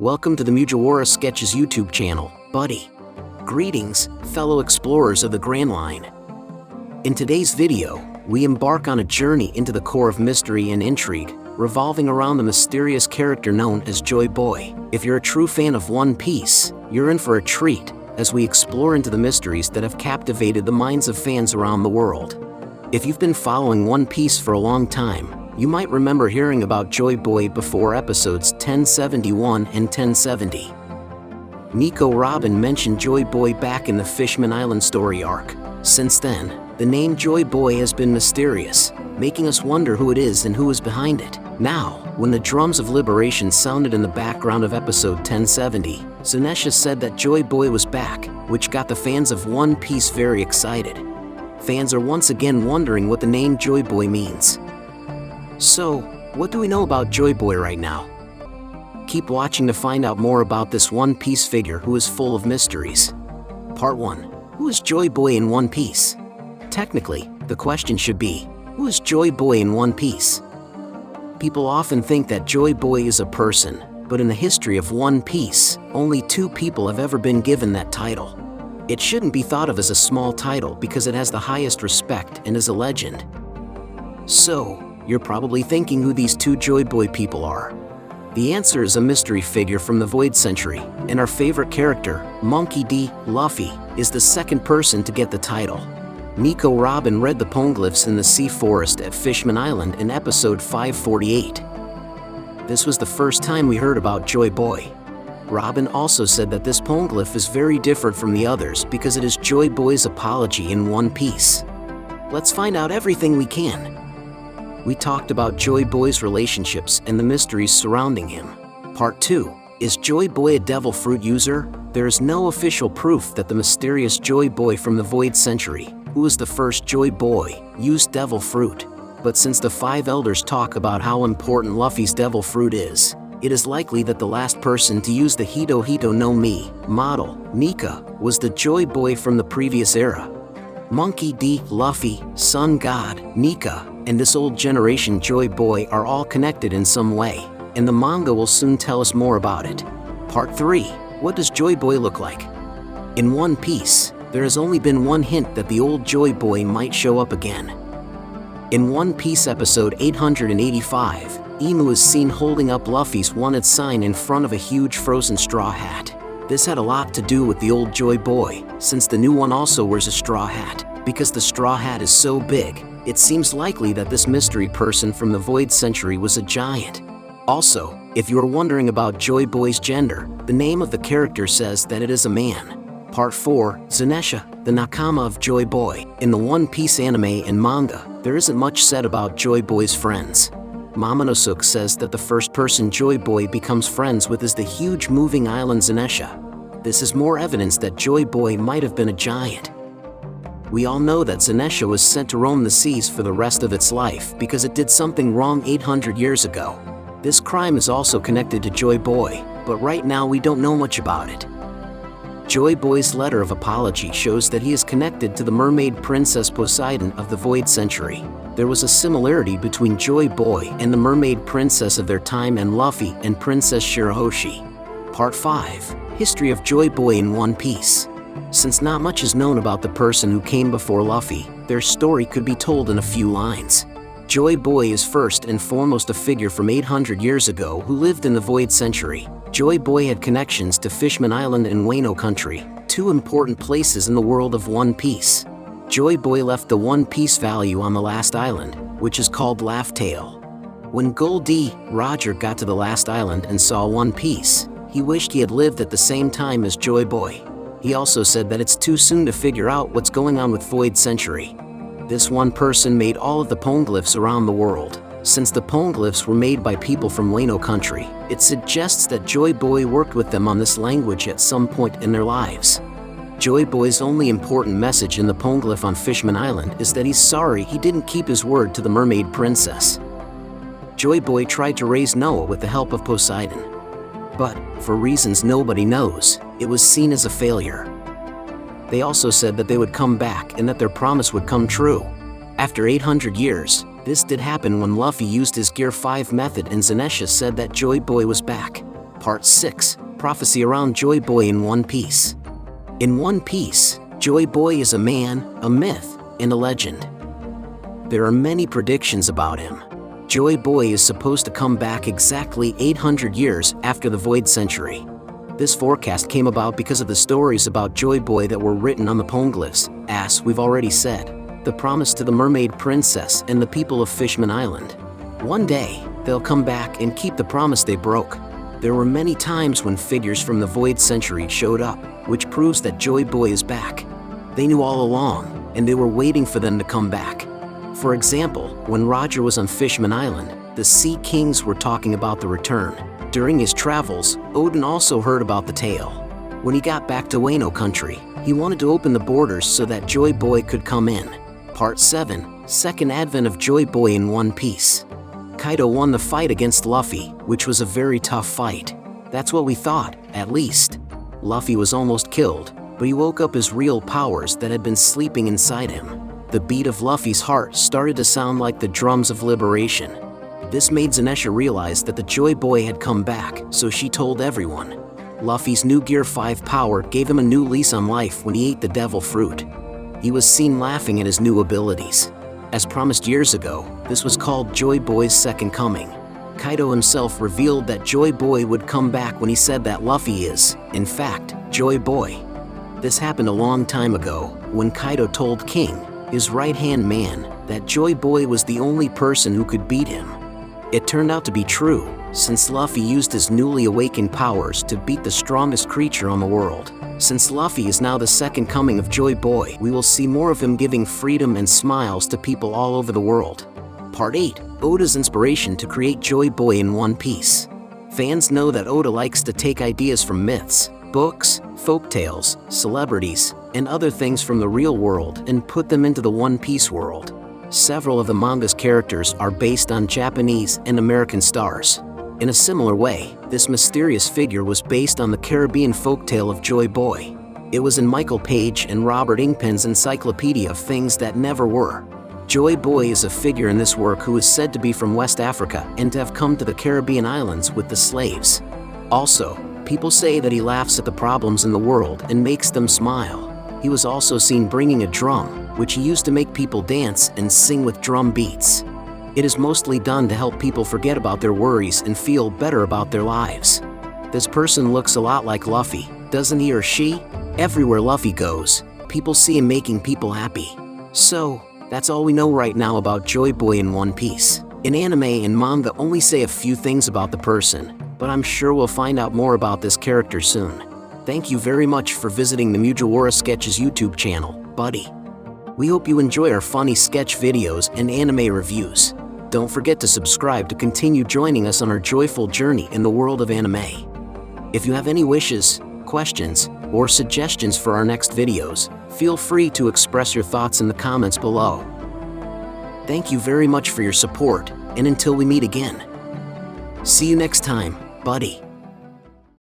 Welcome to the Mujiwara Sketches YouTube channel, buddy. Greetings, fellow explorers of the Grand Line. In today's video, we embark on a journey into the core of mystery and intrigue, revolving around the mysterious character known as Joy Boy. If you're a true fan of One Piece, you're in for a treat, as we explore into the mysteries that have captivated the minds of fans around the world. If you've been following One Piece for a long time, you might remember hearing about Joy Boy before episodes 1071 and 1070. Nico Robin mentioned Joy Boy back in the Fishman Island story arc. Since then, the name Joy Boy has been mysterious, making us wonder who it is and who is behind it. Now, when the drums of liberation sounded in the background of episode 1070, Zunesha said that Joy Boy was back, which got the fans of One Piece very excited. Fans are once again wondering what the name Joy Boy means. So, what do we know about Joy Boy right now? Keep watching to find out more about this One Piece figure who is full of mysteries. Part 1. Who is Joy Boy in One Piece? Technically, the question should be, who is Joy Boy in One Piece? People often think that Joy Boy is a person, but in the history of One Piece, only 2 people have ever been given that title. It shouldn't be thought of as a small title because it has the highest respect and is a legend. So, you're probably thinking who these 2 Joy Boy people are. The answer is a mystery figure from the Void Century, and our favorite character, Monkey D. Luffy, is the second person to get the title. Nico Robin read the poneglyphs in the sea forest at Fishman Island in episode 548. This was the first time we heard about Joy Boy. Robin also said that this poneglyph is very different from the others because it is Joy Boy's apology in One Piece. Let's find out everything we can. We talked about Joy Boy's relationships and the mysteries surrounding him. Part 2. Is Joy Boy a devil fruit user? There is no official proof that the mysterious Joy Boy from the Void Century, who was the first Joy Boy, used devil fruit. But since the 5 elders talk about how important Luffy's devil fruit is, it is likely that the last person to use the Hito Hito no Mi model, Nika, was the Joy Boy from the previous era. Monkey D. Luffy, Sun God, Nika, and this old generation Joy Boy are all connected in some way, and the manga will soon tell us more about it. Part 3. What does Joy Boy look like? In One Piece, there has only been one hint that the old Joy Boy might show up again. In One Piece episode 885, Emu is seen holding up Luffy's wanted sign in front of a huge frozen straw hat. This had a lot to do with the old Joy Boy, since the new one also wears a straw hat. Because the straw hat is so big, it seems likely that this mystery person from the Void Century was a giant. Also, if you are wondering about Joy Boy's gender, the name of the character says that it is a man. Part 4. Zunesha, the Nakama of Joy Boy. In the One Piece anime and manga, there isn't much said about Joy Boy's friends. Momonosuke says that the first person Joy Boy becomes friends with is the huge moving island Zunesha. This is more evidence that Joy Boy might have been a giant. We all know that Zunesha was sent to roam the seas for the rest of its life because it did something wrong 800 years ago. This crime is also connected to Joy Boy, but right now we don't know much about it. Joy Boy's letter of apology shows that he is connected to the mermaid princess Poseidon of the Void Century. There was a similarity between Joy Boy and the mermaid princess of their time and Luffy and Princess Shirahoshi. Part 5. History of Joy Boy in One Piece. Since not much is known about the person who came before Luffy, their story could be told in a few lines. Joy Boy is first and foremost a figure from 800 years ago who lived in the Void Century. Joy Boy had connections to Fishman Island and Wano Country, 2 important places in the world of One Piece. Joy Boy left the One Piece value on the last island, which is called Laugh Tale. When Goldie Roger got to the last island and saw One Piece, he wished he had lived at the same time as Joy Boy. He also said that it's too soon to figure out what's going on with Void Century. This one person made all of the poneglyphs around the world. Since the poneglyphs were made by people from Wano Country, it suggests that Joy Boy worked with them on this language at some point in their lives. Joy Boy's only important message in the poneglyph on Fishman Island is that he's sorry he didn't keep his word to the mermaid princess. Joy Boy tried to raise Noah with the help of Poseidon. But, for reasons nobody knows, it was seen as a failure. They also said that they would come back and that their promise would come true. After 800 years, this did happen when Luffy used his Gear 5 method and Zunesha said that Joy Boy was back. Part 6, Prophecy Around Joy Boy in One Piece. In One Piece, Joy Boy is a man, a myth, and a legend. There are many predictions about him. Joy Boy is supposed to come back exactly 800 years after the Void Century. This forecast came about because of the stories about Joy Boy that were written on the poneglyphs, as we've already said, the promise to the mermaid princess and the people of Fishman Island. One day, they'll come back and keep the promise they broke. There were many times when figures from the Void Century showed up, which proves that Joy Boy is back. They knew all along, and they were waiting for them to come back. For example, when Roger was on Fishman Island, the Sea Kings were talking about the return. During his travels, Odin also heard about the tale. When he got back to Wano country, he wanted to open the borders so that Joy Boy could come in. Part 7, Second Advent of Joy Boy in One Piece. Kaido won the fight against Luffy, which was a very tough fight. That's what we thought, at least. Luffy was almost killed, but he woke up his real powers that had been sleeping inside him. The beat of Luffy's heart started to sound like the drums of liberation. This made Zunesha realize that the Joy Boy had come back, so she told everyone. Luffy's new Gear 5 power gave him a new lease on life when he ate the devil fruit. He was seen laughing at his new abilities. As promised years ago, this was called Joy Boy's second coming. Kaido himself revealed that Joy Boy would come back when he said that Luffy is, in fact, Joy Boy. This happened a long time ago, when Kaido told King, his right-hand man, that Joy Boy was the only person who could beat him. It turned out to be true, since Luffy used his newly awakened powers to beat the strongest creature on the world. Since Luffy is now the second coming of Joy Boy, we will see more of him giving freedom and smiles to people all over the world. Part 8, Oda's inspiration to create Joy Boy in One Piece. Fans know that Oda likes to take ideas from myths, books, folktales, celebrities, and other things from the real world and put them into the One Piece world. Several of the manga's characters are based on Japanese and American stars. In a similar way, this mysterious figure was based on the Caribbean folktale of Joy Boy. It was in Michael Page and Robert Ingpen's Encyclopedia of Things That Never Were. Joy Boy is a figure in this work who is said to be from West Africa and to have come to the Caribbean islands with the slaves. Also, people say that he laughs at the problems in the world and makes them smile. He was also seen bringing a drum, which he used to make people dance and sing with drum beats. It is mostly done to help people forget about their worries and feel better about their lives. This person looks a lot like Luffy, doesn't he or she? Everywhere Luffy goes, people see him making people happy. So, that's all we know right now about Joy Boy in One Piece. In anime and manga only say a few things about the person, but I'm sure we'll find out more about this character soon. Thank you very much for visiting the Mujiwara Sketches YouTube channel, buddy. We hope you enjoy our funny sketch videos and anime reviews. Don't forget to subscribe to continue joining us on our joyful journey in the world of anime. If you have any wishes, questions, or suggestions for our next videos, feel free to express your thoughts in the comments below. Thank you very much for your support, and until we meet again. See you next time, buddy.